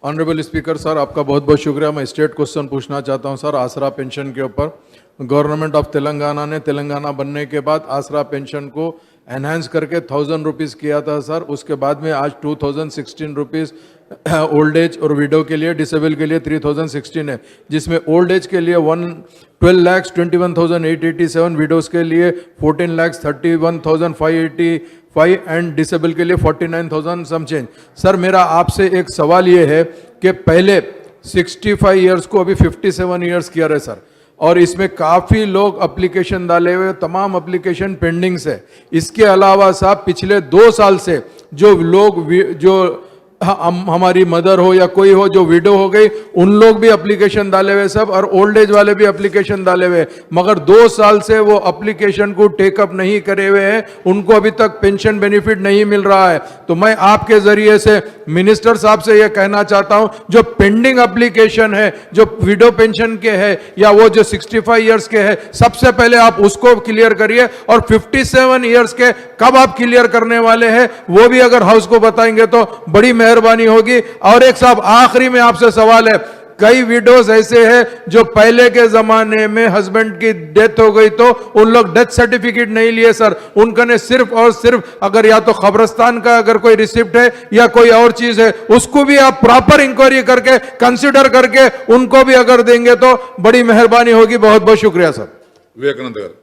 Honourable speaker sir, आपका बहुत बहुत शुक्रिया। मैं स्टेट क्वेश्चन पूछना चाहता हूं सर, आसरा पेंशन के ऊपर। गवर्नमेंट ऑफ तेलंगाना ने तेलंगाना बनने के बाद आसरा पेंशन को एनहांस करके 1000 रुपीज़ किया था सर। उसके बाद में आज 2016 रुपीज़ ओल्ड एज और विडो के लिए, डिसेबल के लिए 3016 है, जिसमें ओल्ड एज के लिए 12,21,887, विडोज़ के लिए 14,31,585 एंड डिसेबल के लिए 49,000 सम चेंज। सर मेरा आपसे एक सवाल ये है कि पहले 65 ईयर्स को अभी 57 ईयर्स किया रहे सर, और इसमें काफ़ी लोग एप्लीकेशन डाले हुए, तमाम एप्लीकेशन पेंडिंग्स है। इसके अलावा साहब पिछले 2 साल से जो लोग जो हमारी मदर हो या कोई हो जो विडो हो गई, उन लोग भी एप्लीकेशन डाले हुए सब, और ओल्ड एज वाले भी एप्लीकेशन डाले हुए, मगर 2 साल से वो एप्लीकेशन को टेकअप नहीं करे हुए हैं, उनको अभी तक पेंशन बेनिफिट नहीं मिल रहा है। तो मैं आपके जरिए से मिनिस्टर साहब से ये कहना चाहता हूं, जो पेंडिंग एप्लीकेशन है, जो विडो पेंशन के है या वो जो 65 ईयर्स के है, सबसे पहले आप उसको क्लियर करिए, और 57 ईयर्स के कब आप क्लियर करने वाले हैं वो भी अगर हाउस को बताएंगे तो बड़ी मेहरबानी होगी। और एक साहब आखिरी में आपसे सवाल है, कई विडोज ऐसे हैं जो पहले के जमाने में हस्बैंड की डेथ हो गई तो उन लोग डेथ सर्टिफिकेट नहीं लिए सर, उनका ने सिर्फ और सिर्फ अगर या तो खबरस्तान का अगर कोई रिसिप्ट है या कोई और चीज है, उसको भी आप प्रॉपर इंक्वायरी करके कंसिडर करके उनको भी अगर देंगे तो बड़ी मेहरबानी होगी। बहुत बहुत शुक्रिया sir. Vivekananda garu.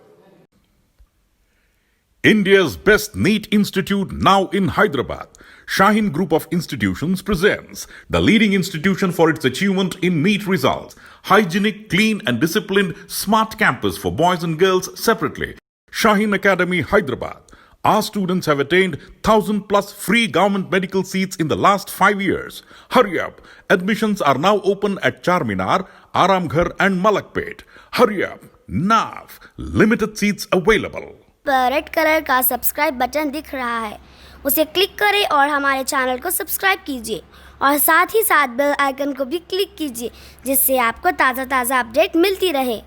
India's best NEET institute now in Hyderabad. Shaheen Group of Institutions presents the leading institution for its achievement in NEET results. Hygienic, clean and disciplined smart campus for boys and girls separately. Shaheen Academy, Hyderabad. Our students have attained 1000 plus free government medical seats in the last 5 years. Hurry up. Admissions are now open at Charminar, Aramghar and Malakpet. Hurry up. Now. Limited seats available. Red colour का subscribe button दिख रहा है, उसे click करें और हमारे channel को subscribe कीजिए, और साथ ही साथ बेल आइकन को भी क्लिक कीजिए, जिससे आपको ताज़ा अपडेट मिलती रहे।